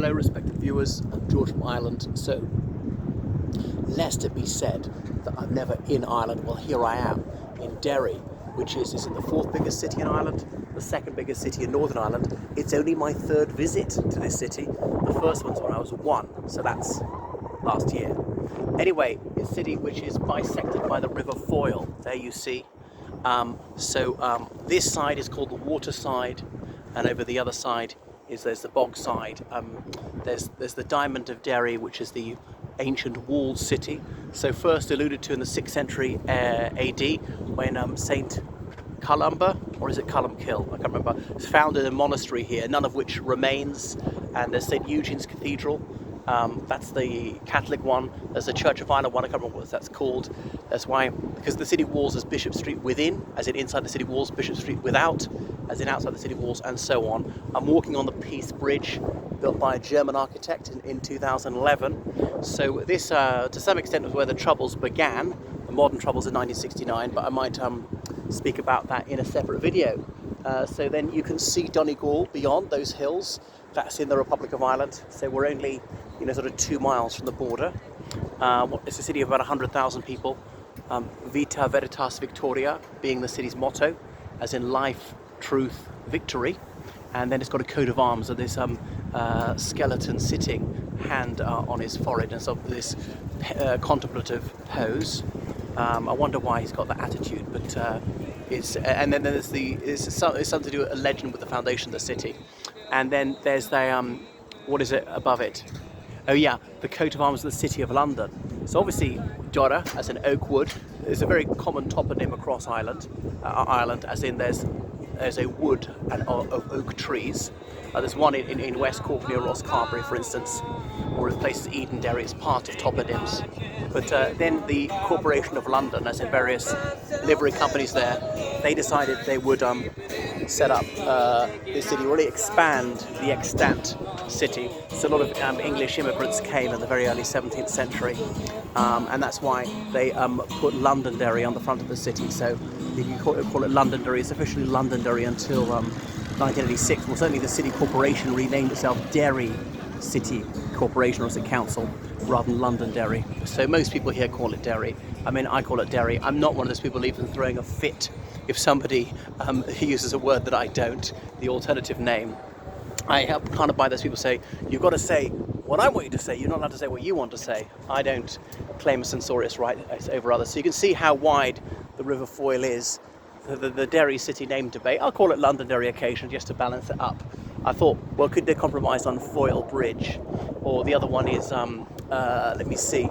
Hello respected viewers, I'm George from Ireland. So, lest it be said that I'm never in Ireland, well here I am in Derry, which is it the fourth biggest city in Ireland, the second biggest city in Northern Ireland. It's only my third visit to this city. The first one's when I was 1, so that's last year. Anyway, it's a city which is bisected by the River Foyle, there you see. This side is called the water side, and over the other side there's the bog side. There's the Diamond of Derry, which is the ancient walled city. So first alluded to in the 6th century AD, when Saint Columba, or is it Columkill? I can't remember. Founded a monastery here, none of which remains. And there's St. Eugene's Cathedral. That's the Catholic one. There's the Church of Ireland one, I can't remember what that's called. That's why, because the city walls is Bishop Street within, as in inside the city walls, Bishop Street without, as in outside the city walls, and so on. I'm walking on the Peace Bridge, built by a German architect in 2011. So this, to some extent, was where the Troubles began, the modern Troubles in 1969, but I might speak about that in a separate video. So then you can see Donegal beyond those hills. That's in the Republic of Ireland. So we're only, sort of 2 miles from the border. It's a city of about 100,000 people. Vita Veritas Victoria being the city's motto, as in life, truth, victory. And then it's got a coat of arms of this skeleton sitting, hand on his forehead, and so this contemplative pose. I wonder why he's got that attitude, but and then there's something to do with a legend with the foundation of the city. And then there's the, what is it above it? Oh yeah, the coat of arms of the City of London. So obviously, Dora, as in oak wood, is a very common toponym across Ireland, as in there's a wood of oak trees. There's one in West Cork near Rosscarbery, for instance, or in places Edenderry is part of toponyms. But then the Corporation of London, as in various livery companies there, they decided they would set up this city, really expand the extant city. So a lot of English immigrants came in the very early 17th century, and that's why they put Londonderry on the front of the city. So you can call it Londonderry. It's officially Londonderry until 1986. Well, certainly the city corporation renamed itself Derry City Corporation, or as a council, rather than Londonderry. So most people here call it Derry. I mean, I call it Derry. I'm not one of those people even throwing a fit if somebody uses a word that I don't, the alternative name. I help kind of by those people say, you've got to say what I want you to say. You're not allowed to say what you want to say. I don't claim a censorious right over others. So you can see how wide the River Foyle is. The Derry city name debate, I'll call it Londonderry occasionally just to balance it up. I thought, well, could they compromise on Foyle Bridge? Or the other one is, let me see,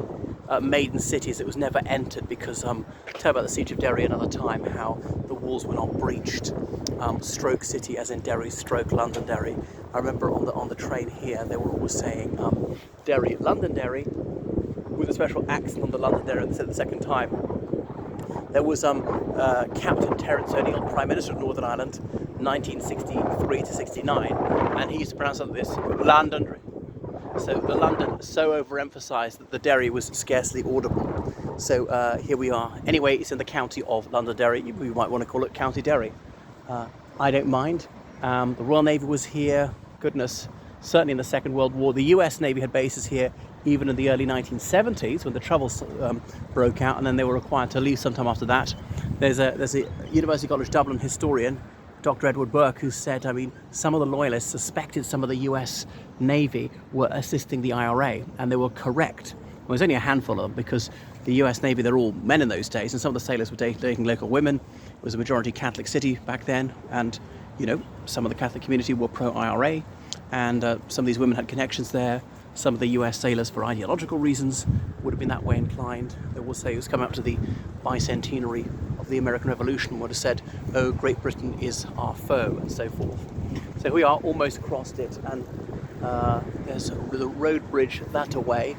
Maiden Cities. It was never entered because, tell about the Siege of Derry another time, how the walls were not breached. Stroke City, as in Derry, stroke Londonderry. I remember on the train here, they were always saying Derry, Londonderry, with a special accent on the Londonderry, they said the second time. There was Captain Terence O'Neill, Prime Minister of Northern Ireland, 1963 to 69, and he used to pronounce it like this, Londonderry. So the London so overemphasised that the Derry was scarcely audible. So here we are. Anyway, it's in the county of Londonderry. You might want to call it County Derry. I don't mind. The Royal Navy was here, goodness, certainly in the Second World War. The US Navy had bases here even in the early 1970s when the Troubles broke out, and then they were required to leave sometime after that. There's a University College Dublin historian, Dr. Edward Burke, who said, I mean, some of the loyalists suspected some of the US Navy were assisting the IRA, and they were correct. Well, there's only a handful of them because the US Navy, they're all men in those days, and some of the sailors were dating local women. It was a majority Catholic city back then, and, some of the Catholic community were pro-IRA, and some of these women had connections there. Some of the US sailors, for ideological reasons, would have been that way inclined. They will say it was coming up to the bicentenary of the American Revolution, would have said, oh, Great Britain is our foe, and so forth. So here we are, almost across it, and there's the road bridge that way.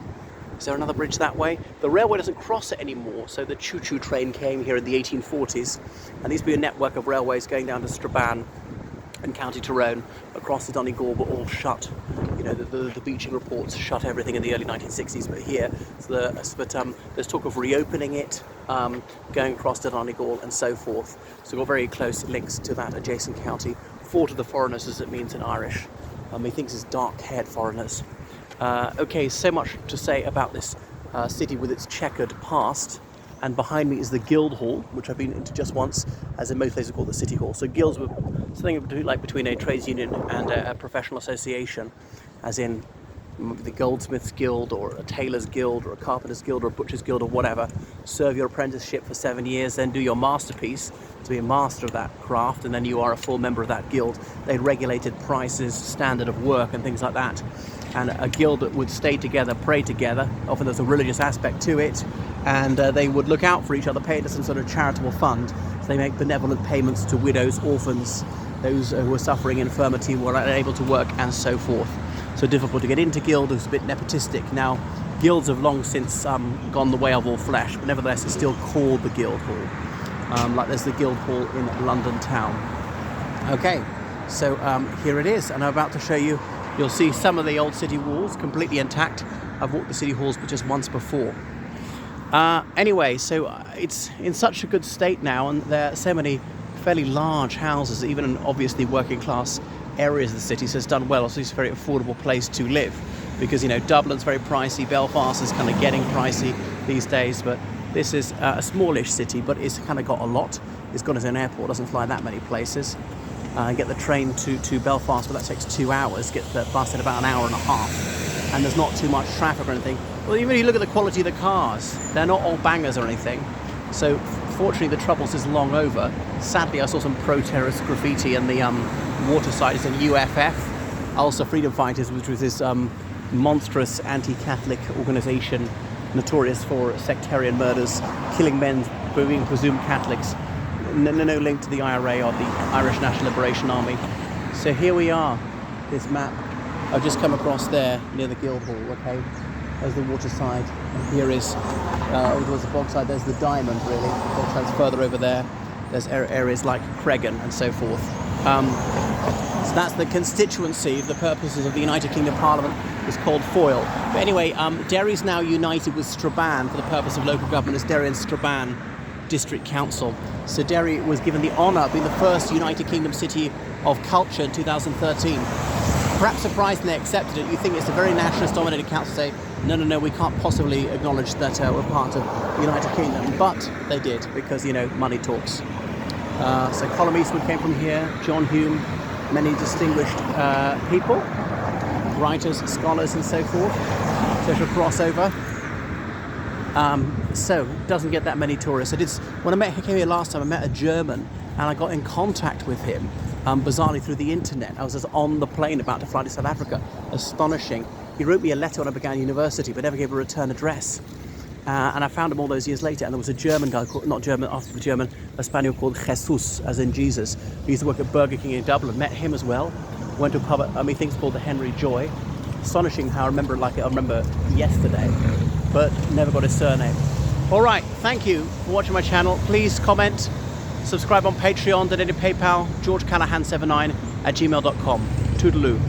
Is there another bridge that way? The railway doesn't cross it anymore, so the choo-choo train came here in the 1840s, and these be a network of railways going down to Strabane and County Tyrone across the Donegal were all shut. The beaching reports shut everything in the early 1960s, but here, there's talk of reopening it, going across to Donegal and so forth. So we've got very close links to that adjacent county. For to the foreigners, as it means in Irish. Methinks it's dark-haired foreigners. Okay, so much to say about this city with its checkered past. And behind me is the Guild Hall, which I've been into just once, as in most places called the City Hall. So guilds were something between a trades union and a professional association, as in the Goldsmiths Guild or a Tailors Guild or a Carpenters Guild or a Butchers Guild or whatever. Serve your apprenticeship for 7 years, then do your masterpiece to be a master of that craft, and then you are a full member of that guild. They regulated prices, standard of work and things like that. And a guild that would stay together, pray together. Often there's a religious aspect to it, and they would look out for each other, pay it to some sort of charitable fund. So they make benevolent payments to widows, orphans, those who were suffering infirmity, were unable to work, and so forth. So difficult to get into guild. It was a bit nepotistic. Now, guilds have long since gone the way of all flesh, but nevertheless it's still called the Guild Hall. Like there's the Guild Hall in London town. Okay, so here it is, and I'm about to show you. You'll see some of the old city walls completely intact. I've walked the city halls but just once before. Anyway, so it's in such a good state now, and there are so many fairly large houses, even in obviously working class areas of the city, so it's done well. Also, it's a very affordable place to live, because, you know, Dublin's very pricey, Belfast is kind of getting pricey these days, but this is a smallish city, but it's kind of got a lot. It's got its own airport, doesn't fly that many places. Get the train to Belfast, but that takes 2 hours. Get the bus in about an hour and a half, and there's not too much traffic or anything. Well, even if you look at the quality of the cars, they're not all bangers or anything. So fortunately the troubles is long over. Sadly, I saw some pro-terrorist graffiti in the waterside. It's in UFF, also Freedom Fighters, which was this monstrous anti-Catholic organisation notorious for sectarian murders, killing men being presumed Catholics. No link to the IRA or the Irish National Liberation Army. So here we are, this map. I've just come across there near the Guild Hall, okay? There's the waterside, and here is, over towards the bogside, there's the Diamond, really. The bogside's further over there. There's areas like Cregan and so forth. So that's the constituency. The purposes of the United Kingdom Parliament is called Foyle. But anyway, Derry's now united with Strabane for the purpose of local government as Derry and Strabane District Council. So Derry was given the honour of being the first United Kingdom City of Culture in 2013. Perhaps surprised they accepted it. You think it's a very nationalist-dominated council, say, no, we can't possibly acknowledge that we're part of the United Kingdom. But they did, because, you know, money talks. So Colum Eastwood came from here, John Hume, many distinguished people, writers, scholars and so forth. Social crossover. So doesn't get that many tourists. When I came here last time, I met a German, and I got in contact with him, bizarrely through the internet. I was just on the plane about to fly to South Africa. Astonishing. He wrote me a letter when I began university, but never gave a return address. And I found him all those years later, and there was a German guy, a Spaniard called Jesus, as in Jesus, who used to work at Burger King in Dublin. Met him as well. Went to a pub at, methinks called the Henry Joy. Astonishing how I remember yesterday, but never got his surname. All right, thank you for watching my channel. Please comment, subscribe on Patreon, donate to PayPal, georgecallahan79@gmail.com. Toodaloo.